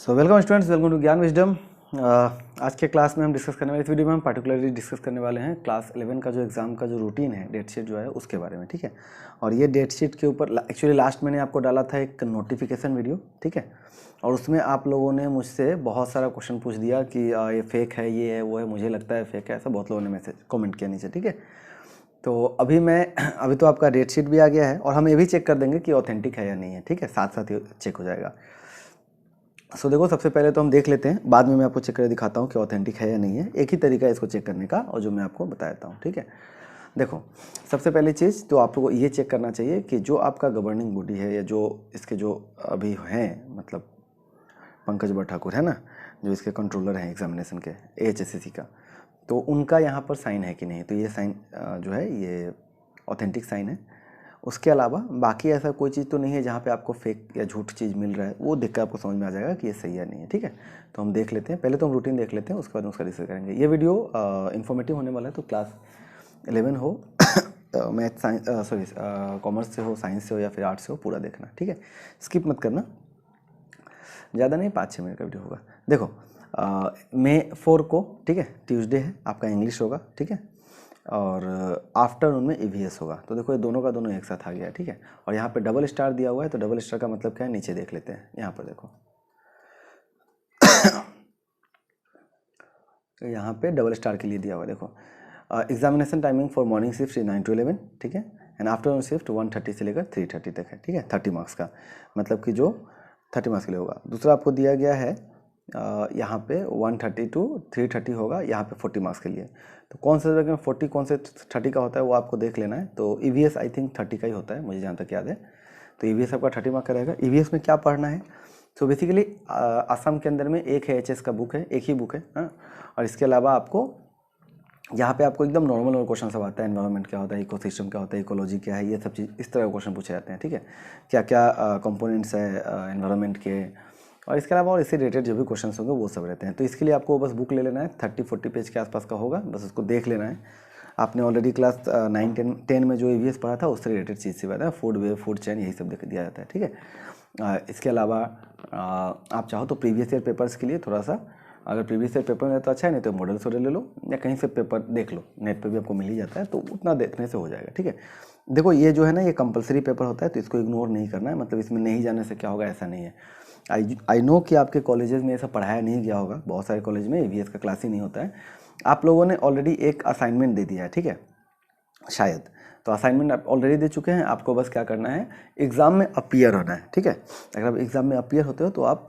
Welcome students, welcome to ज्ञान wisdom. आज के क्लास में हम डिस्कस करने वाले, इस वीडियो में हम पार्टिकुलरली डिस्कस करने वाले हैं क्लास 11 का जो एग्ज़ाम का जो रूटीन है, डेट शीट जो है उसके बारे में। ठीक है, और ये डेट शीट के ऊपर एक्चुअली लास्ट मैंने आपको डाला था एक नोटिफिकेशन वीडियो। ठीक है, और उसमें आप लोगों ने मुझसे बहुत सारा क्वेश्चन पूछ दिया कि ये फेक है, ये है, वो है, मुझे लगता है फेक है, ऐसा बहुत लोगों ने मैसेज कॉमेंट किया नीचे। ठीक है, तो अभी तो आपका डेट शीट भी आ गया है और हम ये भी चेक कर देंगे कि ऑथेंटिक है या नहीं है। ठीक है, साथ साथ ही चेक हो जाएगा। देखो, सबसे पहले तो हम देख लेते हैं, बाद में मैं आपको चेक करके दिखाता हूँ कि ऑथेंटिक है या नहीं है। एक ही तरीका है इसको चेक करने का और जो मैं आपको बताता हूँ। ठीक है, देखो, सबसे पहली चीज़ तो आपको ये चेक करना चाहिए कि जो आपका गवर्निंग बॉडी है या जो इसके जो अभी हैं, मतलब पंकज बट ठाकुर है ना, जो इसके कंट्रोलर हैं एग्जामिनेशन के AHSCC का, तो उनका यहाँ पर साइन है कि नहीं। तो ये साइन जो है ये ऑथेंटिक साइन है। उसके अलावा बाकी ऐसा कोई चीज़ तो नहीं है जहाँ पे आपको फेक या झूठ चीज़ मिल रहा है, वो देख कर आपको समझ में आ जाएगा कि ये सही है नहीं है। ठीक है, तो हम देख लेते हैं, पहले तो हम रूटीन देख लेते हैं, उसके बाद उसका डिस्कस करेंगे। ये वीडियो इन्फॉर्मेटिव होने वाला है, तो क्लास 11 हो मैथ साइंस सॉरी कॉमर्स से हो, साइंस से हो या फिर आर्ट्स से हो, पूरा देखना। ठीक है, स्किप मत करना, ज़्यादा नहीं, 5-6 मिनट का वीडियो होगा। देखो, May 4 को, ठीक है, ट्यूसडे है, आपका इंग्लिश होगा। ठीक है, और आफ्टरनून में EVS होगा। तो देखो, ये दोनों का दोनों एक साथ आ गया। ठीक है, और यहाँ पे डबल स्टार दिया हुआ है, तो डबल स्टार का मतलब क्या है, नीचे देख लेते हैं। यहाँ पर देखो, तो यहाँ पे डबल स्टार के लिए दिया हुआ है। देखो, examination timing for morning shift 9 to 11। ठीक है, एंड आफ्टरनून शिफ्ट 1:30 से लेकर 3:30 तक है। ठीक है, 30 मार्क्स का, मतलब कि जो 30 मार्क्स के लिए होगा। दूसरा आपको दिया गया है यहाँ पे 1:30 to 3:30 होगा, यहाँ पे 40 मार्क्स के लिए। तो कौन से जगह में 40, कौन से 30 का होता है, वो आपको देख लेना है। तो EVS आई थिंक 30 का ही होता है, मुझे जहाँ तक याद है। तो EVS आपका 30 मार्क्स का रहेगा। EVS में क्या पढ़ना है, तो बेसिकली आसाम के अंदर में एक है HS का बुक है, एक ही बुक है। हाँ, और इसके अलावा आपको यहाँ पे आपको एकदम नॉर्मल क्वेश्चन सब आता है। एनवायरनमेंट क्या होता है, इकोसिस्टम क्या होता है, इकोलॉजी क्या है, ये सब चीज़ इस तरह के क्वेश्चन पूछे जाते हैं। ठीक है, क्या क्या कंपोनेंट्स है एनवायरनमेंट के, और इसके अलावा और इससे रिलेटेड जो भी क्वेश्चन होंगे वो सब रहते हैं। तो इसके लिए आपको बस बुक ले लेना है, 30-40 पेज के आसपास का होगा, बस उसको देख लेना है। आपने ऑलरेडी क्लास 9-10 में जो EVS पढ़ा था उससे रिलेटेड चीज़ से बात है, फूड वे, फूड चेन, यही सब दिया जाता है। ठीक है, इसके अलावा आप चाहो तो प्रीवियस ईयर पेपर्स के लिए थोड़ा सा, अगर प्रीवियस ईयर पेपर में तो अच्छा है, नहीं तो मॉडल से ले लो या कहीं से पेपर देख लो, नेट पे भी आपको मिल ही जाता है, तो उतना देखने से हो जाएगा। ठीक है, देखो, ये जो है ना, ये कंपलसरी पेपर होता है, तो इसको इग्नोर नहीं करना है। मतलब इसमें नहीं जाने से क्या होगा, ऐसा नहीं है। आई नो कि आपके कॉलेजेस में ऐसा पढ़ाया नहीं गया होगा, बहुत सारे कॉलेज में EVS का क्लास ही नहीं होता है। आप लोगों ने ऑलरेडी एक असाइनमेंट दे दिया है, ठीक है, शायद। तो असाइनमेंट आप ऑलरेडी दे चुके हैं, आपको बस क्या करना है, एग्ज़ाम में अपीयर होना है। ठीक है, अगर आप एग्ज़ाम में अपीयर होते हो तो आप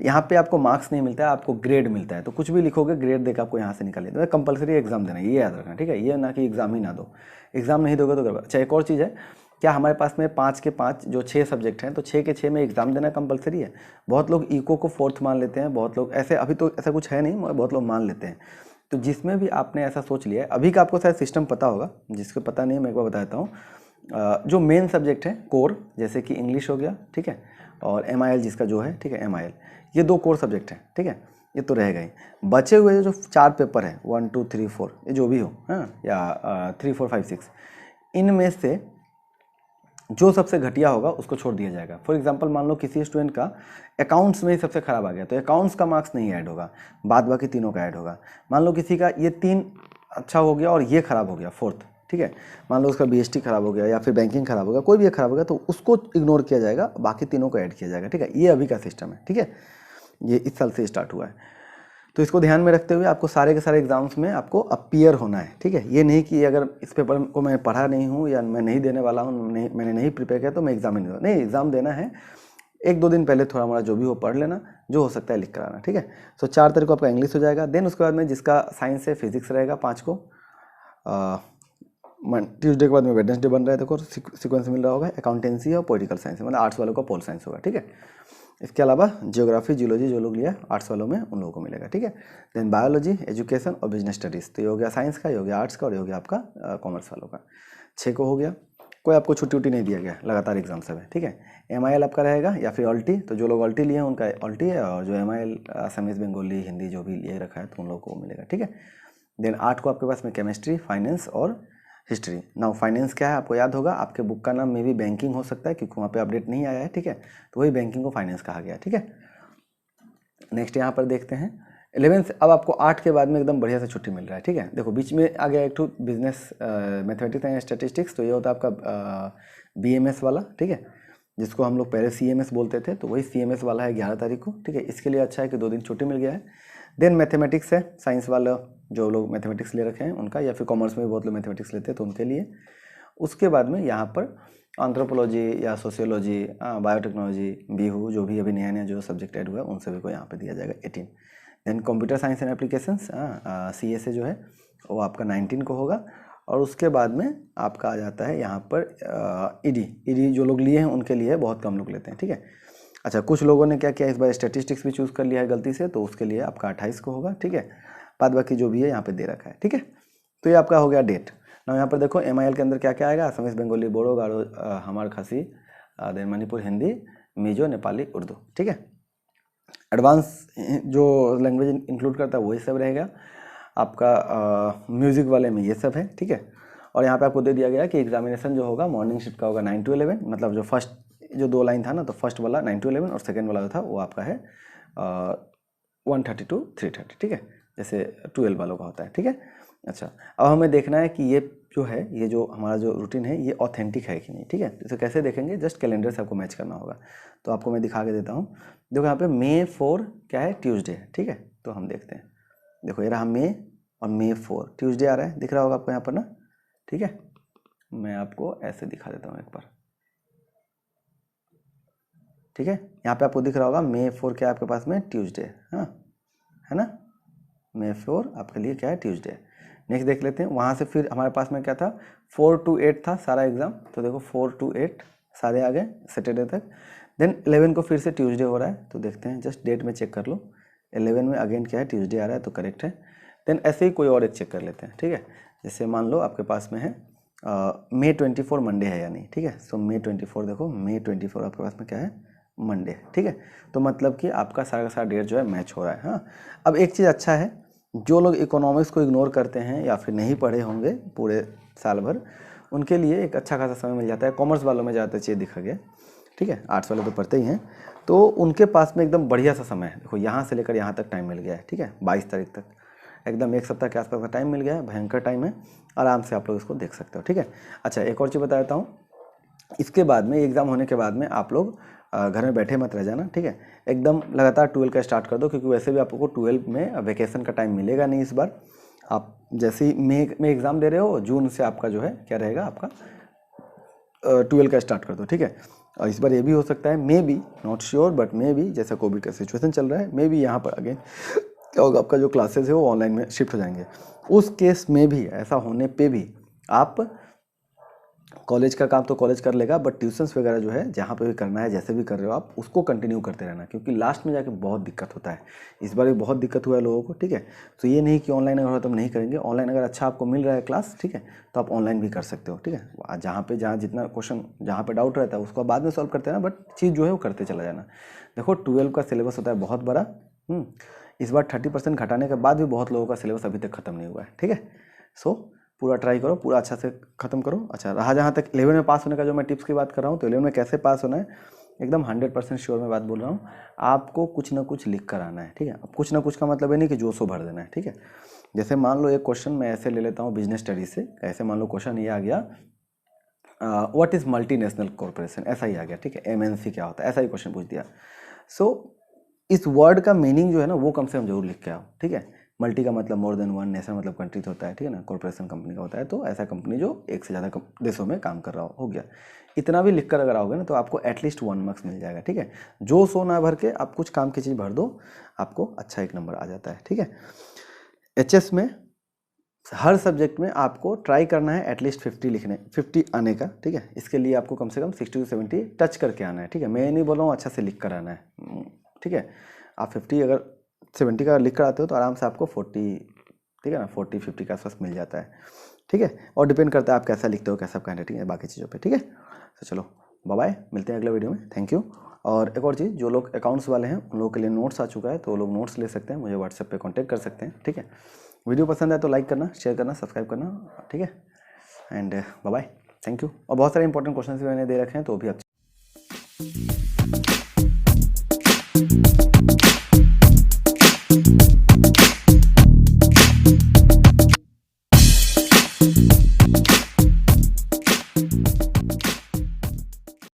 यहाँ पे आपको मार्क्स नहीं मिलता है, आपको ग्रेड मिलता है। तो कुछ भी लिखोगे, ग्रेड देकर आपको यहाँ से निकाल देते हैं। कंपलसरी एग्ज़ाम देना है, ये याद रखना। ठीक है, ये ना कि एग्ज़ाम ही ना दो, एग्ज़ाम नहीं दोगे तो गड़बड़। अच्छा, एक और चीज़ है, क्या हमारे पास में 5 के 5 जो 6 सब्जेक्ट हैं, तो 6 के 6 में एग्ज़ाम देना कंपलसरी है। बहुत लोग इको को 4th मान लेते हैं, बहुत लोग ऐसे, अभी तो ऐसा कुछ है नहीं, मगर बहुत लोग मान लेते हैं। तो जिसमें भी आपने ऐसा सोच लिया है, अभी का आपको शायद सिस्टम पता होगा, जिसको पता नहीं मैं एक बार बता देता हूँ। जो मेन सब्जेक्ट है कोर, जैसे कि इंग्लिश हो गया, ठीक है, और MIL जिसका जो है, ठीक है, MIL, ये 2 कोर सब्जेक्ट हैं। ठीक है, ये तो रहेगा ही। बचे हुए जो 4 पेपर हैं, 1, 2, 3, 4, ये जो भी हो, हाँ, या 3, 4, 5, 6, इनमें से जो सबसे घटिया होगा उसको छोड़ दिया जाएगा। फॉर एग्जांपल, मान लो किसी स्टूडेंट का अकाउंट्स में ही सबसे खराब आ गया, तो अकाउंट्स का मार्क्स नहीं ऐड होगा, बाद बाकी तीनों का ऐड होगा। मान लो किसी का ये 3 अच्छा हो गया और ये खराब हो गया 4th, ठीक है, मान लो उसका BST खराब हो गया या फिर बैंकिंग खराब हो गया, कोई भी खराब हो गया, तो उसको इग्नोर किया जाएगा, बाकी तीनों को ऐड किया जाएगा। ठीक है, ये अभी का सिस्टम है। ठीक है, ये इस साल से स्टार्ट हुआ है। तो इसको ध्यान में रखते हुए आपको सारे के सारे एग्जाम्स में आपको अपीयर होना है। ठीक है, ये नहीं कि अगर इस पेपर को मैं पढ़ा नहीं हूँ या मैं नहीं देने वाला हूँ, मैंने नहीं प्रिपेयर किया तो मैं एग्जाम नहीं दूँगा। नहीं, एग्ज़ाम देना है, 1-2 दिन पहले थोड़ा मोड़ा जो भी हो पढ़ लेना, जो हो सकता है लिख कर आना। ठीक है, तो 4 तारीख को आपका इंग्लिश हो जाएगा। देन उसके बाद में जिसका साइंस है, फिजिक्स रहेगा 5 को। ट्यूसडे के बाद में वेडनेसडे बन रहा है, देखो सीक्वेंस मिल रहा होगा, अकाउंटेंसी और पॉलिटिकल साइंस, मतलब आर्ट्स वालों का पोल साइंस होगा। ठीक है, इसके अलावा जियोग्राफी, जियोलॉजी जो लोग लिया आर्ट्स वालों में, उन लोगों को मिलेगा। ठीक है, देन बायोलॉजी, एजुकेशन और बिजनेस स्टडीज़, तो ये हो गया साइंस का, ये हो गया आर्ट्स का, और ये हो गया आपका कॉमर्स वालों का। 6 को हो गया। कोई आपको छुट्टी उट्टी नहीं दिया गया, लगातार एग्जाम सब है। ठीक है, MIL आपका रहेगा या फिर ऑल्टी, तो जो लोग ऑल्टी लिए हैं उनका ऑल्टी है, और जो MIL असमीज़, बंगाली, हिंदी जो भी लिए रखा है तो उन लोगों को मिलेगा। ठीक है, देन 8 को आपके पास में केमिस्ट्री, फाइनेंस और हिस्ट्री। नाउ फाइनेंस क्या है आपको याद होगा, आपके बुक का नाम मे भी बैंकिंग हो सकता है, क्योंकि वहाँ पे अपडेट नहीं आया है। ठीक है, तो वही बैंकिंग को फाइनेंस कहा गया है। ठीक है, नेक्स्ट यहाँ पर देखते हैं 11th। अब आपको 8 के बाद में एकदम बढ़िया से छुट्टी मिल रहा है, ठीक है। देखो बीच में आ गया एक तो बिजनेस मैथमेटिक्स एंड स्टैटिस्टिक्स, तो ये होता है आपका BMS वाला, ठीक है, जिसको हम लोग पहले CMS बोलते थे, तो वही CMS वाला है 11 तारीख को, ठीक है। इसके लिए अच्छा है कि 2 दिन छुट्टी मिल गया है। देन मैथमेटिक्स है, साइंस वाला जो लोग मैथमेटिक्स ले रखे हैं उनका, या फिर कॉमर्स में भी बहुत लोग मैथमेटिक्स लेते हैं तो उनके लिए। उसके बाद में यहाँ पर एंथ्रोपोलॉजी या सोशियोलॉजी, बायोटेक्नोलॉजी, बीहू, जो भी अभी नया नया जो सब्जेक्ट ऐड हुआ है उन सभी को यहाँ पे दिया जाएगा 18। Then computer science and applications CSA जो है वो आपका 19 को होगा। और उसके बाद में आपका आ जाता है यहाँ पर ED जो लोग लिए हैं उनके लिए बहुत कम लोग लेते हैं, ठीक है। अच्छा, कुछ लोगों ने क्या किया, इस बार स्टैटिस्टिक्स भी चूज़ कर लिया है गलती से, तो उसके लिए आपका 28 को होगा, ठीक है। बाद बाकी जो भी है यहाँ पे दे रखा है, ठीक है। तो ये आपका हो गया डेट ना। यहाँ पर देखो MIL के अंदर क्या क्या आएगा, असमीज, बंगाली, बोडो, गारो, हमार, खासी, देन मणिपुर, हिंदी, मिजो, नेपाली, उर्दू, ठीक है। एडवांस जो लैंग्वेज इंक्लूड करता है वही सब रहेगा आपका। म्यूज़िक वाले में ये सब है, ठीक है। और यहाँ पे आपको दे दिया गया कि एग्जामिनेशन जो होगा मॉर्निंग शिफ्ट का होगा 9 to 11, मतलब जो फर्स्ट जो 2 लाइन था ना, तो फर्स्ट वाला 9 to 11 और सेकेंड वाला जो था वो आपका है 1:30 to 3:30, ठीक है, जैसे 12 वालों का होता है, ठीक है। अच्छा, अब हमें देखना है कि ये जो है, ये जो हमारा जो रूटीन है ये ऑथेंटिक है कि नहीं, ठीक है। इसे कैसे देखेंगे, जस्ट कैलेंडर से आपको मैच करना होगा। तो आपको मैं दिखा के देता हूँ। देखो यहाँ पे May 4 क्या है, ट्यूसडे है, ठीक है। तो हम देखते हैं, देखो ये रहा May और May 4 ट्यूसडे आ रहा है, दिख रहा होगा आपको यहाँ पर ना, ठीक है। मैं आपको ऐसे दिखा देता हूँ एक बार, ठीक है। यहाँ पे आपको दिख रहा होगा May 4 क्या है आपके पास में, ट्यूसडे, हाँ, है ना। May 4 आपके लिए क्या है, ट्यूसडे। नेक्स्ट देख लेते हैं, वहाँ से फिर हमारे पास में क्या था, 4 to 8 था सारा एग्ज़ाम, तो देखो 4 to 8 सारे आ गए सैटरडे तक। देन 11 को फिर से ट्यूसडे हो रहा है, तो देखते हैं, जस्ट डेट में चेक कर लो। 11 में अगेन क्या है, ट्यूसडे आ रहा है, तो करेक्ट है। देन ऐसे ही कोई और एक चेक कर लेते हैं, ठीक है। जैसे मान लो आपके पास में है May 24 मंडे है या नहीं, ठीक है। सो May 24 देखो, May 24 आपके पास में क्या है, मंडे, ठीक है। तो मतलब कि आपका सारा का सारा डेट जो है मैच हो रहा है, हाँ। अब एक चीज़ अच्छा है, जो लोग इकोनॉमिक्स को इग्नोर करते हैं या फिर नहीं पढ़े होंगे पूरे साल भर, उनके लिए एक अच्छा खासा समय मिल जाता है। कॉमर्स वालों में ज़्यादातर चीज़ दिखा गया, ठीक है। आर्ट्स वाले तो पढ़ते ही हैं, तो उनके पास में एकदम बढ़िया सा समय है। देखो यहाँ से लेकर यहाँ तक टाइम मिल गया है, ठीक है, 22 तारीख तक, एकदम 1 सप्ताह के आसपास का टाइम मिल गया है। भयंकर टाइम है, आराम से आप लोग इसको देख सकते हो, ठीक है। अच्छा, एक और चीज़ बता देता हूँ, इसके बाद में एग्ज़ाम होने के बाद में आप लोग घर में बैठे मत रह जाना, ठीक है। एकदम लगातार 12 का स्टार्ट कर दो, क्योंकि वैसे भी आपको 12 में वेकेशन का टाइम मिलेगा नहीं इस बार। आप जैसे ही मई में एग्ज़ाम दे रहे हो, जून से आपका जो है क्या रहेगा, आपका 12 का स्टार्ट कर दो, ठीक है। और इस बार ये भी हो सकता है, may be, not sure, but may be, जैसा कोविड का सिचुएशन चल रहा है, मे बी यहाँ पर अगेन क्या होगा, आपका जो क्लासेस है वो ऑनलाइन में शिफ्ट हो जाएंगे। उस केस में भी, ऐसा होने पे भी, आप कॉलेज का काम तो कॉलेज कर लेगा, बट ट्यूशन्स वगैरह जो है जहाँ पे भी करना है, जैसे भी कर रहे हो आप, उसको कंटिन्यू करते रहना, क्योंकि लास्ट में जाके बहुत दिक्कत होता है। इस बार भी बहुत दिक्कत हुआ है लोगों को, ठीक है। तो ये नहीं कि ऑनलाइन अगर हो तो हम नहीं करेंगे, ऑनलाइन अगर अच्छा आपको मिल रहा है क्लास, ठीक है, तो आप ऑनलाइन भी कर सकते हो, ठीक है। जहाँ जितना क्वेश्चन जहाँ पर डाउट रहता है उसको बाद में सॉल्व करते हैं ना, बट चीज़ जो है वो करते चला जाना। देखो 12 का सिलेबस होता है बहुत बड़ा, इस बार 30% घटाने के बाद भी बहुत लोगों का सिलेबस अभी तक खत्म नहीं हुआ है, ठीक है। सो पूरा ट्राई करो, पूरा अच्छा से खत्म करो। अच्छा, रहा जहाँ तक 11 में पास होने का जो मैं टिप्स की बात कर रहा हूँ, तो 11 में कैसे पास होना है, एकदम 100% श्योर में बात बोल रहा हूँ। आपको कुछ ना कुछ लिख कर आना है, ठीक है। अब कुछ ना कुछ का मतलब ये नहीं कि जो सो भर देना है, ठीक है। जैसे मान लो एक क्वेश्चन मैं ऐसे ले लेता हूँ बिजनेस स्टडीज से, ऐसे मान लो क्वेश्चन ये आ गया, व्हाट इज़ मल्टीनेशनल कॉर्पोरेशन, ऐसा ही आ गया, ठीक है। MNC क्या होता है, ऐसा ही क्वेश्चन पूछ दिया। सो इस वर्ड का मीनिंग जो है ना, वो कम से कम जरूर लिख के आओ, ठीक है। मल्टी का मतलब मोर देन वन, नेशन मतलब कंट्री होता है, ठीक है ना। कॉर्पोरेशन कंपनी का होता है, तो ऐसा कंपनी जो एक से ज़्यादा देशों में काम कर रहा हो गया। इतना भी लिख कर अगर आओगे ना, तो आपको एटलीस्ट 1 मार्क्स मिल जाएगा, ठीक है। जो सो ना भर के आप कुछ काम की चीज़ भर दो, आपको अच्छा 1 नंबर आ जाता है, ठीक है। HS में हर सब्जेक्ट में आपको ट्राई करना है एटलीस्ट 50 आने का, ठीक है। इसके लिए आपको कम से कम 60 to 70 टच करके आना है, ठीक है। मैं नहीं बोल रहा हूँ अच्छा से लिख कर आना है, ठीक है। आप 50 अगर 70 का लिख कर आते हो तो आराम से आपको 40, ठीक है ना, 40-50 के आसपास मिल जाता है, ठीक है। और डिपेंड करता है आप कैसा लिखते हो, कैसा आपका हैंडराइटिंग है, बाकी चीज़ों पे, ठीक है। तो चलो बाय बाय, मिलते हैं अगले वीडियो में, थैंक यू। और एक और चीज़, जो लोग अकाउंट्स वाले हैं उन लोगों के लिए नोट्स आ चुका है, तो वो लोग नोट्स ले सकते हैं, मुझे व्हाट्सएप पे कांटेक्ट कर सकते हैं, ठीक है। वीडियो पसंद है तो लाइक करना, शेयर करना, सब्सक्राइब करना, ठीक है। And bye bye, thank you. और बहुत सारे इंपॉर्टेंट क्वेश्चन भी मैंने दे रखे हैं, तो भी आप